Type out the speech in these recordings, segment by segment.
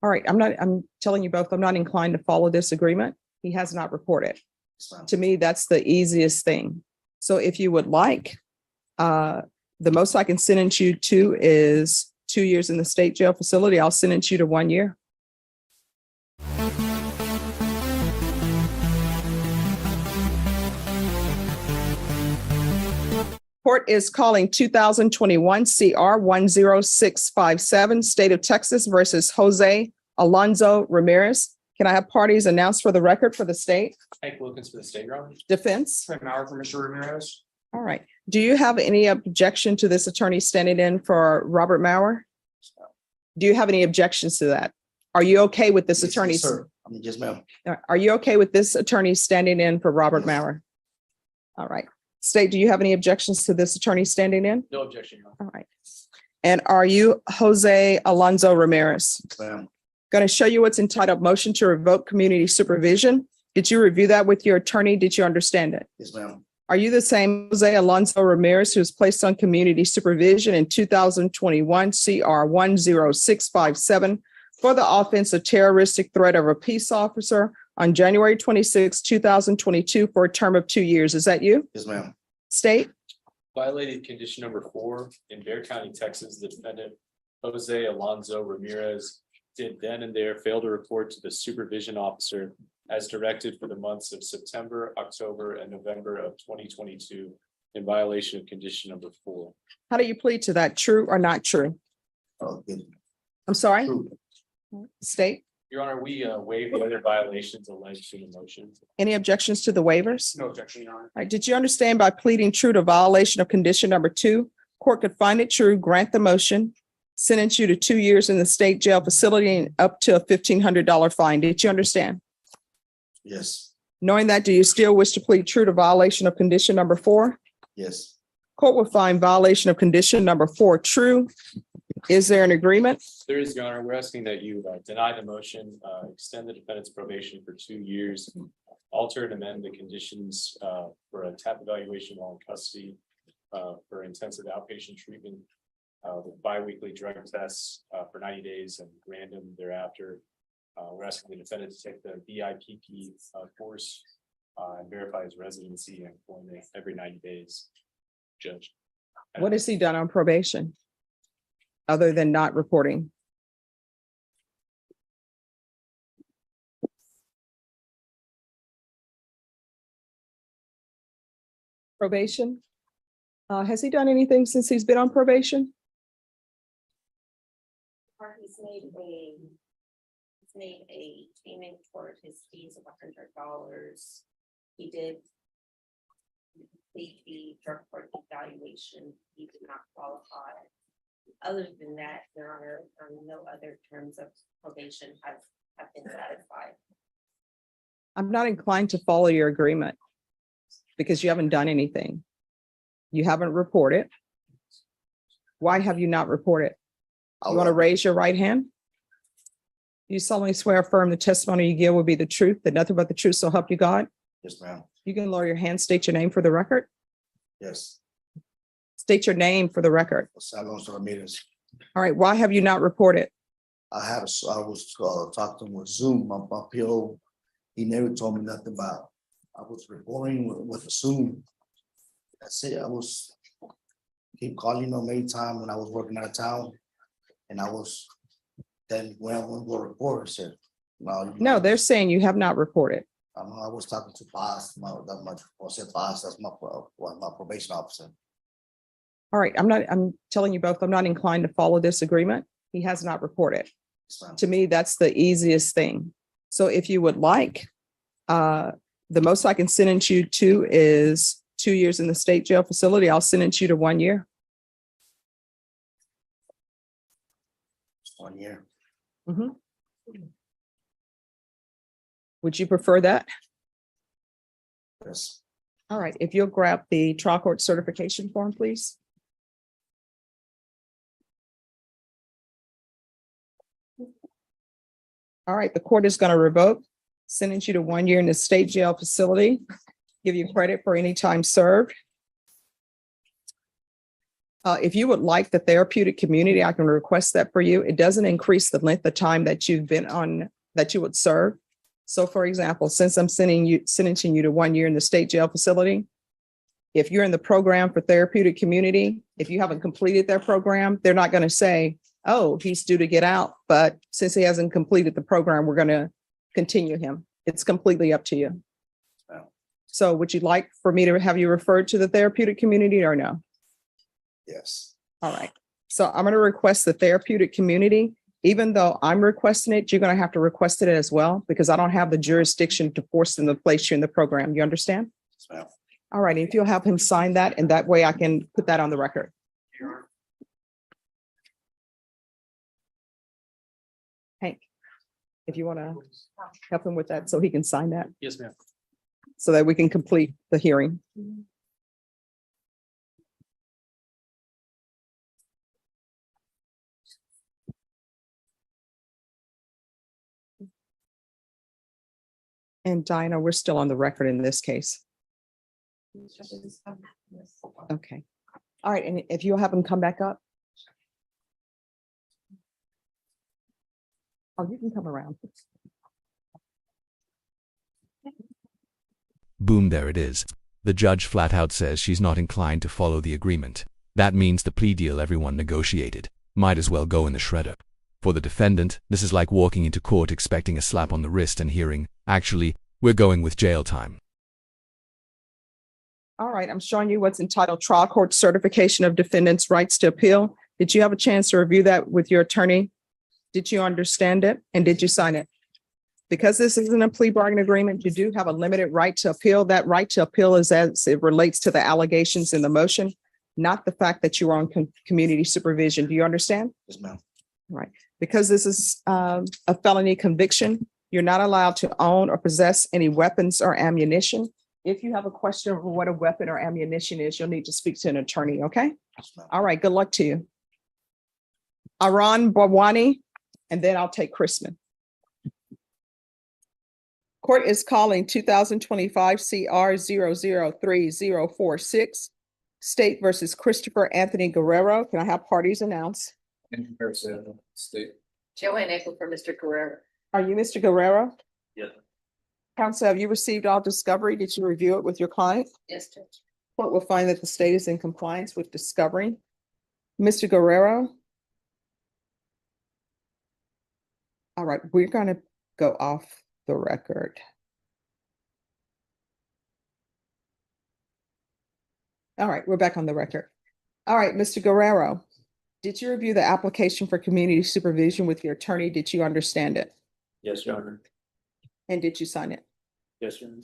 All right, I'm telling you both, I'm not inclined to follow this agreement. He has not reported. To me, that's the easiest thing. So if you would like, the most I can sentence you to is 2 years in the state jail facility. I'll sentence you to 1 year. Court is calling 2021 CR 10657, State of Texas versus Jose Alonzo Ramirez. Can I have parties announced for the record for the state? Hank Wilkins for the state, Your Honor. Defense? Frank Maurer for Mr. Ramirez. All right. Do you have any objection to this attorney standing in for Robert Maurer? Do you have any objections to that? Are you okay with this attorney? Yes, sir. Yes, ma'am. Are you okay with this attorney standing in for Robert Maurer? All right. State, do you have any objections to this attorney standing in? No objection, Your Honor. All right. And are you Jose Alonzo Ramirez? Yes, ma'am. Going to show you what's entitled motion to revoke community supervision. Did you review that with your attorney? Did you understand it? Yes, ma'am. Are you the same Jose Alonzo Ramirez who was placed on community supervision in 2021 CR 10657 for the offense of terroristic threat of a peace officer on January 26, 2022 for a term of 2 years? Is that you? Yes, ma'am. State? Violated condition number 4 in Bexar County, Texas. The defendant, Jose Alonzo Ramirez, did then and there fail to report to the supervision officer as directed for the months of September, October, and November of 2022 in violation of condition number 4. How do you plead to that? True or not true? Oh, good. I'm sorry? True. State? Your Honor, we waive the other violations alleged in the motion. Any objections to the waivers? No objection, Your Honor. All right. Did you understand by pleading true to violation of condition number 2, court could find it true, grant the motion, sentence you to 2 years in the state jail facility and up to a $1,500 fine. Did you understand? Yes. Knowing that, do you still wish to plead true to violation of condition number 4? Yes. Court will find violation of condition number 4 true. Is there an agreement? There is, Your Honor. We're asking that you deny the motion, extend the defendant's probation for 2 years, alter and amend the conditions for a TAP evaluation while in custody, for intensive outpatient treatment, with biweekly drug tests for 90 days and random thereafter. We're asking the defendant to take the BIPP course and verify his residency and employment every 90 days. Judge. What has he done on probation? Other than not reporting? Probation? Has he done anything since he's been on probation? He's made a payment toward his fees of $100. He did complete the drug court evaluation. He did not qualify. Other than that, Your Honor, no other terms of probation have been satisfied. I'm not inclined to follow your agreement because you haven't done anything. You haven't reported. Why have you not reported? You want to raise your right hand? You solemnly swear affirm the testimony you give will be the truth, that nothing but the truth, so help you God. Yes, ma'am. You can lower your hand, state your name for the record. Yes. State your name for the record. Alonzo Ramirez. All right, why have you not reported? I was talking with Zoom, my PO. He never told me nothing about. I was reporting with the Zoom. That's it. I was keep calling them every time when I was working out of town, and I was then when I went to report, I said, No, they're saying you have not reported. I was talking to Boss, that's my probation officer. All right, I'm telling you both, I'm not inclined to follow this agreement. He has not reported. To me, that's the easiest thing. So if you would like, the most I can sentence you to is 2 years in the state jail facility. I'll sentence you to 1 year. 1 year. Mhm. Would you prefer that? Yes. All right, if you'll grab the trial court certification form, please. All right, the court is going to revoke, sentence you to 1 year in the state jail facility, give you credit for any time served. If you would like the therapeutic community, I can request that for you. It doesn't increase the length of time that you've been on, that you would serve. So for example, since I'm sentencing you to 1 year in the state jail facility, if you're in the program for therapeutic community, if you haven't completed their program, they're not going to say, oh, he's due to get out, but since he hasn't completed the program, we're going to continue him. It's completely up to you. Wow. So would you like for me to have you referred to the therapeutic community or no? Yes. All right. So I'm going to request the therapeutic community. Even though I'm requesting it, you're going to have to request it as well, because I don't have the jurisdiction to force them to place you in the program. You understand? Yes, ma'am. All right. If you'll have him sign that, and that way I can put that on the record. Hank, if you want to help him with that so he can sign that, Yes, ma'am. so that we can complete the hearing. And Diana, we're still on the record in this case. Okay. All right. And if you'll have him come back up. Oh, you can come around. Boom, there it is. The judge flat out says she's not inclined to follow the agreement. That means the plea deal everyone negotiated might as well go in the shredder. For the defendant, this is like walking into court expecting a slap on the wrist and hearing, actually, we're going with jail time. All right. I'm showing you what's entitled Trial Court Certification of Defendant's Rights to Appeal. Did you have a chance to review that with your attorney? Did you understand it? And did you sign it? Because this isn't a plea bargain agreement, you do have a limited right to appeal. That right to appeal is as it relates to the allegations in the motion, not the fact that you are on community supervision. Do you understand? Yes, ma'am. Right. Because this is a felony conviction, you're not allowed to own or possess any weapons or ammunition. If you have a question of what a weapon or ammunition is, you'll need to speak to an attorney, okay? Yes, ma'am. All right, good luck to you. Aran Bawani, and then I'll take Chrisman. Court is calling 2025 CR 003046, State versus Christopher Anthony Guerrero. Can I have parties announced? In comparison, state. Joanne Echo for Mr. Guerrero. Are you Mr. Guerrero? Yes. Counsel, have you received all discovery? Did you review it with your client? Yes, Judge. Court will find that the state is in compliance with discovery. Mr. Guerrero? All right, we're going to go off the record. All right, we're back on the record. All right, Mr. Guerrero, did you review the application for community supervision with your attorney? Did you understand it? Yes, Your Honor. And did you sign it? Yes, Your Honor.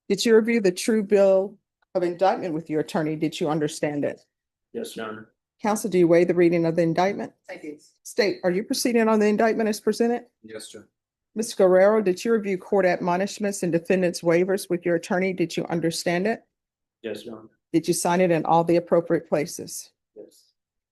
Did you review the true bill of indictment with your attorney? Did you understand it? Yes, Your Honor. Counsel, do you waive the reading of the indictment? I do. State, are you proceeding on the indictment as presented? Yes, Judge. Mr. Guerrero, did you review court admonishments and defendant's waivers with your attorney? Did you understand it? Yes, Your Honor. Did you sign it in all the appropriate places? Yes.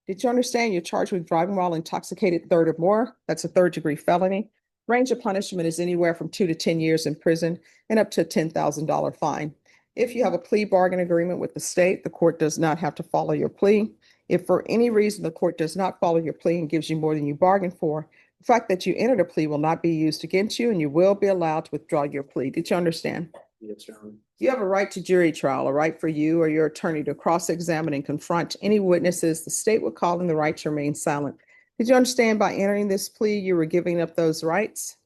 Did you understand you're charged with driving while intoxicated third or more? That's a third-degree felony. Range of punishment is anywhere from 2 to 10 years in prison and up to a $10,000 fine. If you have a plea bargain agreement with the state, the court does not have to follow your plea. If for any reason the court does not follow your plea and gives you more than you bargained for, the fact that you entered a plea will not be used against you and you will be allowed to withdraw your plea. Did you understand? Yes, Your Honor. You have a right to jury trial, a right for you or your attorney to cross-examine and confront any witnesses the state would call them the right to remain silent. Did you understand by entering this plea, you were giving up those rights?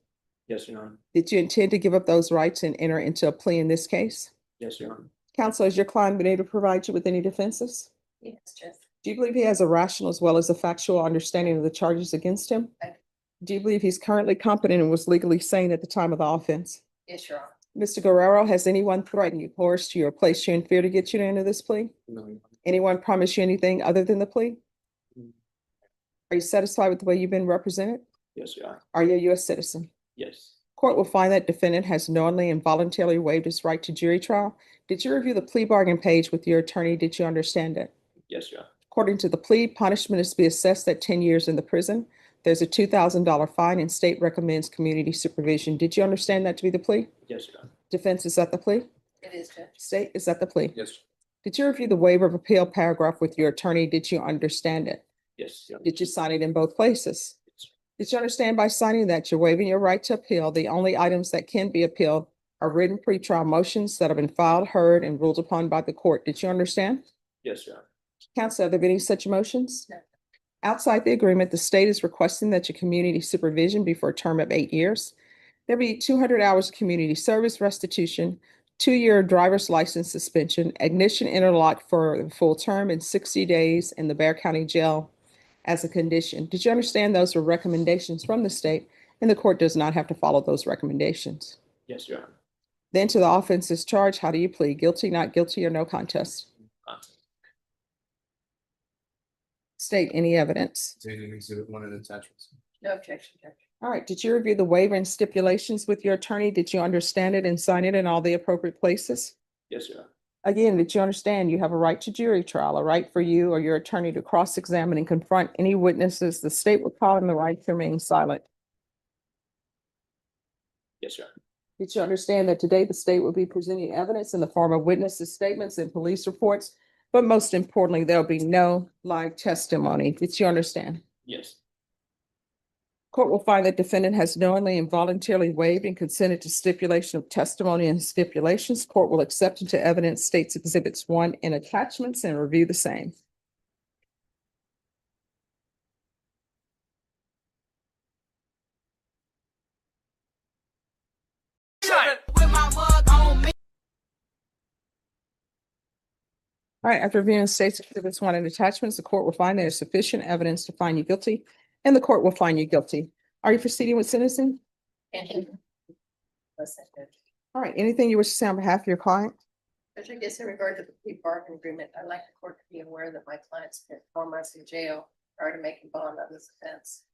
Yes, Your Honor. Did you intend to give up those rights and enter into a plea in this case? Yes, Your Honor. Counsel, has your client been able to provide you with any defenses? Yes, Judge. Do you believe he has a rational as well as a factual understanding of the charges against him? I do. Do you believe he's currently competent and was legally sane at the time of the offense? Yes, Your Honor. Mr. Guerrero, has anyone threatened you, coerced you, or placed you in fear to get you to enter this plea? No, Your Honor. Anyone promised you anything other than the plea? Mm. Are you satisfied with the way you've been represented? Yes, Your Honor. Are you a U.S. citizen? Yes. Court will find that defendant has knowingly and voluntarily waived his right to jury trial. Did you review the plea bargain page with your attorney? Did you understand it? Yes, Your Honor. According to the plea, punishment is to be assessed at 10 years in the prison. There's a $2,000 fine and state recommends community supervision. Did you understand that to be the plea? Yes, Your Honor. Defense, is that the plea? It is, Judge. State, is that the plea? Yes. Did you review the waiver of appeal paragraph with your attorney? Did you understand it? Yes. Your Honor. Did you sign it in both places? Did you understand by signing that you're waiving your right to appeal? The only items that can be appealed are written pretrial motions that have been filed, heard, and ruled upon by the court. Did you understand? Yes, Your Honor. Counsel, are there any such motions? No. Outside the agreement, the state is requesting that your community supervision be for a term of 8 years. There be 200 hours of community service restitution, 2-year driver's license suspension, ignition interlock for the full term, and 60 days in the Bear County Jail as a condition. Did you understand those were recommendations from the state, and the court does not have to follow those recommendations? Yes, Your Honor. Then to the offenses charged, how do you plead? Guilty, not guilty, or no contest? Contest. State any evidence. Containing exhibit 1 and attachments. No objection, Judge. All right, did you review the waiver and stipulations with your attorney? Did you understand it and sign it in all the appropriate places? Yes, Your Honor. Again, did you understand you have a right to jury trial, a right for you or your attorney to cross-examine and confront any witnesses the state would call, and the right to remain silent? Yes, Your Honor. Did you understand that today the state will be presenting evidence in the form of witnesses' statements and police reports? But most importantly, there'll be no live testimony. Did you understand? Yes. Court will find that defendant has knowingly and voluntarily waived and consented to stipulation of testimony and stipulations. Court will accept into evidence states exhibits 1 and attachments and review the same. All right, after reviewing states exhibits 1 and attachments, the court will find there is sufficient evidence to find you guilty, and the court will find you guilty. Are you proceeding with sentencing? And you. Listen, Judge. All right, anything you wish to say on behalf of your client? Judge, I guess in regard to the plea bargain agreement, I'd like the court to be aware that my client spent 4 months in jail prior to making bond on this offense.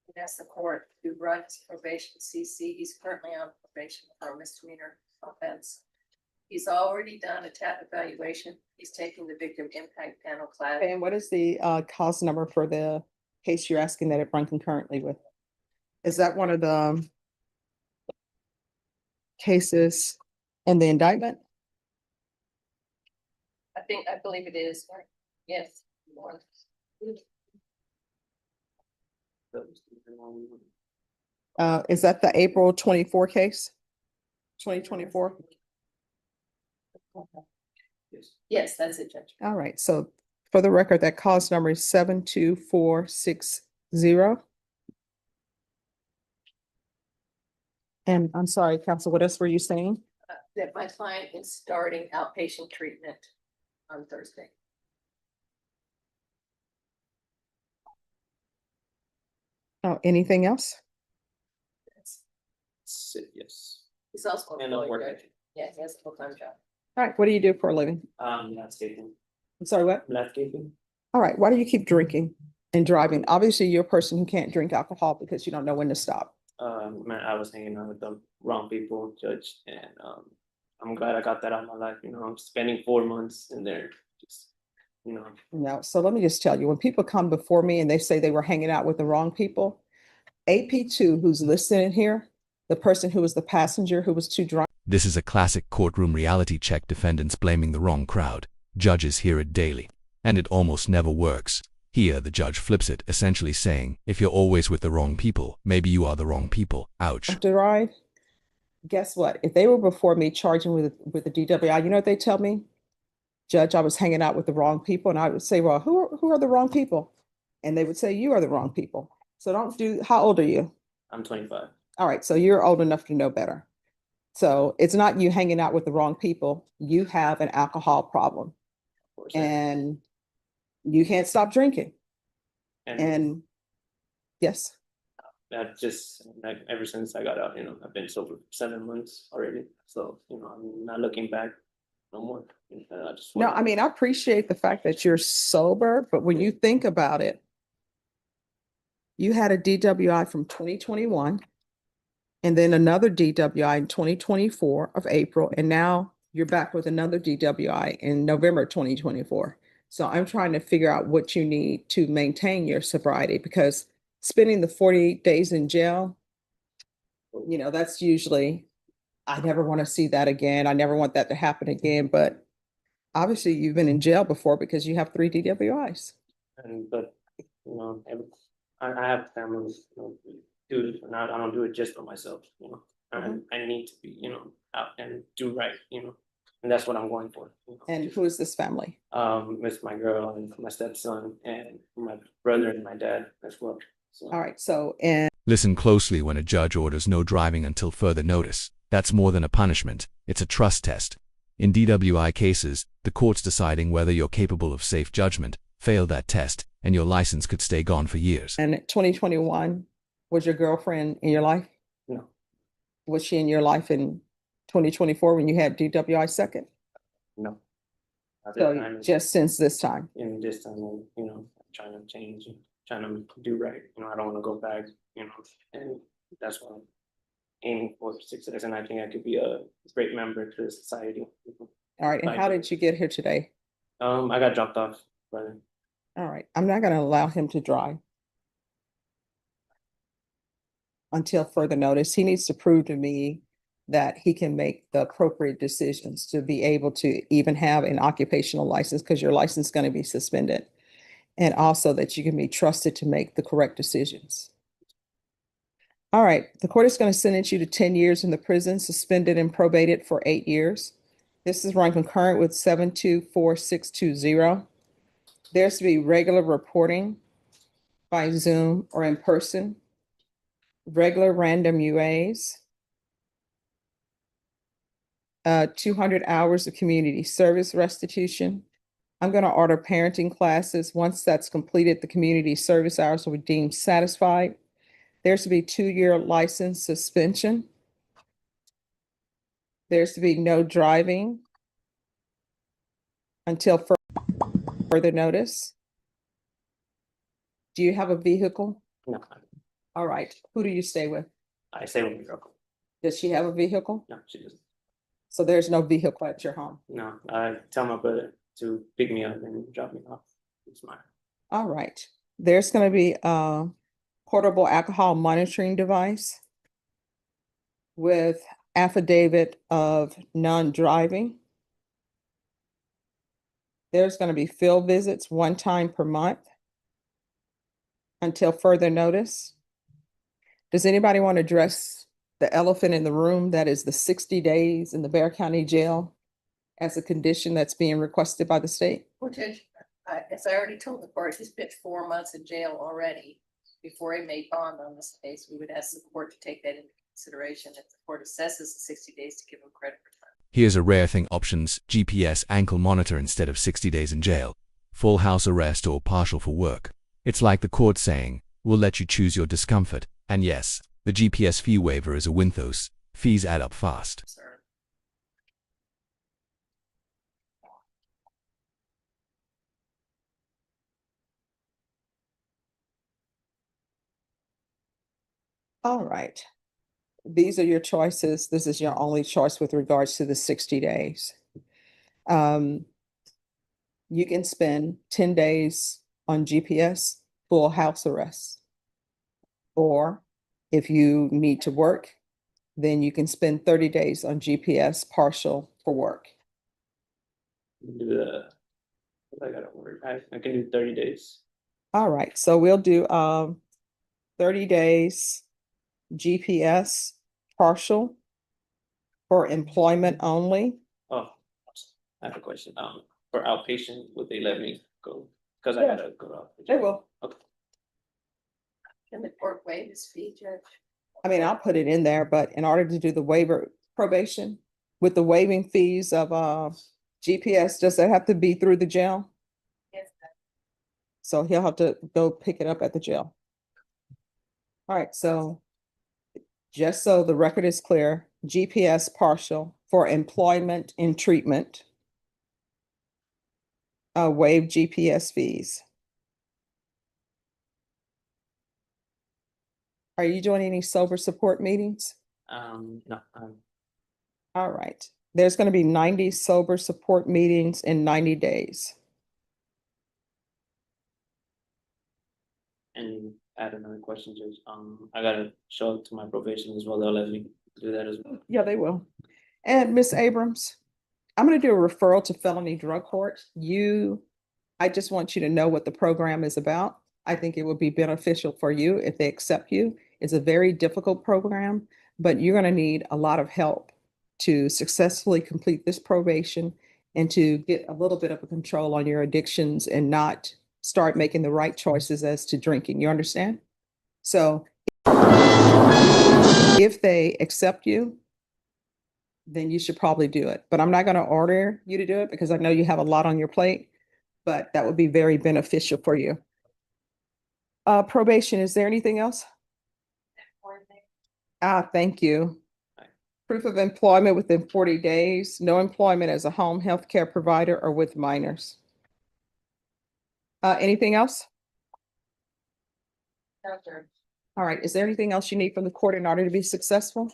And ask the court to run his probation CC. He's currently on probation for a misdemeanor offense. He's already done a TAP evaluation. He's taking the victim impact panel class. And what is the cause number for the case you're asking that it run concurrently with? Is that one of the cases in the indictment? I believe it is. Yes. One. Is that the April 24 case? 2024? Yes, that's it, Judge. All right, so for the record, that cause number is 72460. And I'm sorry, counsel, what else were you saying? That my client is starting outpatient treatment on Thursday. Oh, anything else? Yes. He's also And employed, work. Judge. Yeah, he has a full-time job. All right, what do you do for a living? Landscaping. I'm sorry, what? Landscaping. All right, why do you keep drinking and driving? Obviously, you're a person who can't drink alcohol because you don't know when to stop. Man, I was hanging out with the wrong people, Judge, and I'm glad I got that out of my life. You know, I'm spending 4 months in there, just No, so let me just tell you, when people come before me and they say they were hanging out with the wrong people, AP2, who's listening here, the person who was the passenger who was too drunk. This is a classic courtroom reality check, defendants blaming the wrong crowd. Judges hear it daily, and it almost never works. Here, the judge flips it, essentially saying, if you're always with the wrong people, maybe you are the wrong people. Ouch. To ride. Guess what? If they were before me charging with the DWI, you know what they tell me? Judge, I was hanging out with the wrong people. And I would say, well, who are the wrong people? And they would say, you are the wrong people. So how old are you? I'm 25. All right, so you're old enough to know better. So it's not you hanging out with the wrong people. You have an alcohol problem Of course. and you can't stop drinking. And yes, that just like ever since I got out, I've been sober for 7 months already. So, I'm not looking back no more. no, I mean, I appreciate the fact that you're sober, but when you think about it, you had a DWI from 2021 and then another DWI in 2024 of April, and now you're back with another DWI in November 2024. So I'm trying to figure out what you need to maintain your sobriety, because spending the 48 days in jail, that's usually, I never want to see that again. I never want that to happen again. But Obviously, you've been in jail before because you have 3 DWIs. And, but, you know, I have family, you know, do it, and I don't do it just for myself, you know. I need to be, you know, out and do right, you know, and that's what I'm going for. You know. And who is this family? It's my girl and my stepson and my brother and my dad as well. So. All right, so, and Listen closely when a judge orders no driving until further notice. That's more than a punishment, it's a trust test. In DWI cases, the court's deciding whether you're capable of safe judgment, fail that test, and your license could stay gone for years. and 2021, was your girlfriend in your life? No, Was she in your life in 2024 when you had DWI second? no. At this So time, just since this time? in this time, you know, I'm trying to change, and trying to do right. You know, I don't want to go back, you know, and that's what I'm aiming for success. And I think I could be a great member to the society. All right, and how did you get here today? I got dropped off, brother. All right, I'm not gonna allow him to drive until further notice. He needs to prove to me that he can make the appropriate decisions to be able to even have an occupational license, because your license is going to be suspended. And also that you can be trusted to make the correct decisions. All right, the court is going to sentence you to 10 years in the prison, suspended and probated for 8 years. This is run concurrent with 724620. There's to be regular reporting by Zoom or in person, regular random UAs, 200 hours of community service restitution. I'm going to order parenting classes. Once that's completed, the community service hours will be deemed satisfied. There's to be 2-year license suspension. There's to be no driving until further notice. Do you have a vehicle? No, All right. Who do you stay with? I stay with my girl. Does she have a vehicle? No, she doesn't. So there's no vehicle at your home. No, I tell my brother to pick me up and drop me off. It's mine. All right. There's going to be a portable alcohol monitoring device with affidavit of non-driving. There's going to be field visits 1 time per month until further notice. Does anybody want to address the elephant in the room, that is the 60 days in the Bexar County Jail as a condition that's being requested by the state? Well, Judge, as I already told the court, he spent 4 months in jail already before he made bond on this case. We would ask the court to take that into consideration if the court assesses the 60 days to give him credit for time. Here's a rare thing: options, GPS ankle monitor instead of 60 days in jail, full house arrest or partial for work. It's like the court saying, we'll let you choose your discomfort. And yes, the GPS fee waiver is a Winthos. Fees add up fast. Sir. All right. These are your choices. This is your only choice with regards to the 60 days. You can spend 10 days on GPS, full house arrest. Or if you need to work, then you can spend 30 days on GPS, partial for work. Do the, I gotta work. I can do 30 days. All right, so we'll do 30 days GPS partial for employment only. Oh, I have a question. For outpatient, would they let me go? Because I Yeah. gotta go out. They will. Okay. Can the court waive his fee, Judge? I mean, I'll put it in there, but in order to do the waiver probation with the waiving fees of GPS, does that have to be through the jail? Yes. So he'll have to go pick it up at the jail. All right, so just so the record is clear, GPS partial for employment and treatment. Waive GPS fees. Are you doing any sober support meetings? No, All right, there's going to be 90 sober support meetings in 90 days. and I had another question, Judge. I gotta show up to my probation as well. They'll let me do that as well. Yeah, they will. And Miss Abrams, I'm going to do a referral to felony drug court. I just want you to know what the program is about. I think it would be beneficial for you if they accept you. It's a very difficult program, but you're going to need a lot of help to successfully complete this probation and to get a little bit of a control on your addictions and not start making the right choices as to drinking. You understand? So if they accept you, then you should probably do it. But I'm not going to order you to do it because I know you have a lot on your plate, but that would be very beneficial for you. Probation, is there anything else? Thank you. Proof of employment within 40 days, no employment as a home health care provider or with minors. Anything else? No, sir. All right, is there anything else you need from the court in order to be successful?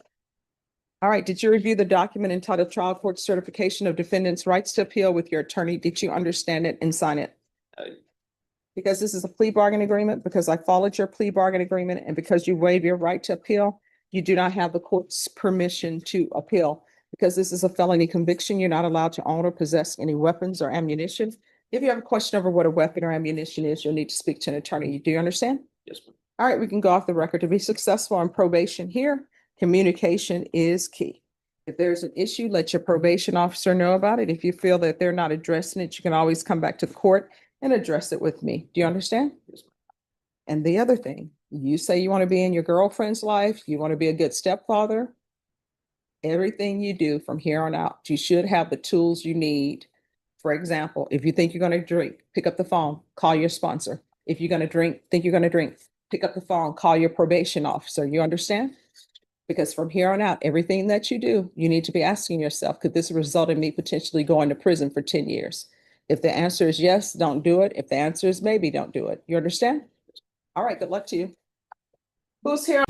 All right, did you review the document entitled Trial Court Certification of Defendant's Rights to Appeal with your attorney? Did you understand it and sign it? Because this is a plea bargain agreement, because I followed your plea bargain agreement, and because you waive your right to appeal, you do not have the court's permission to appeal. Because this is a felony conviction, you're not allowed to own or possess any weapons or ammunition. If you have a question over what a weapon or ammunition is, you'll need to speak to an attorney. Do you understand? Yes, ma'am. All right, we can go off the record. To be successful on probation here, communication is key. If there's an issue, let your probation officer know about it. If you feel that they're not addressing it, you can always come back to the court and address it with me. Do you understand? Yes, ma'am. And the other thing, you say you want to be in your girlfriend's life, you want to be a good stepfather. Everything you do from here on out, you should have the tools you need. For example, if you think you're going to drink, pick up the phone, call your sponsor. If you're going to drink, think you're going to drink, pick up the phone, call your probation officer. You understand? Because from here on out, everything that you do, you need to be asking yourself, could this result in me potentially going to prison for 10 years? If the answer is yes, don't do it. If the answer is maybe, don't do it. You understand? All right, good luck to you. Who's here?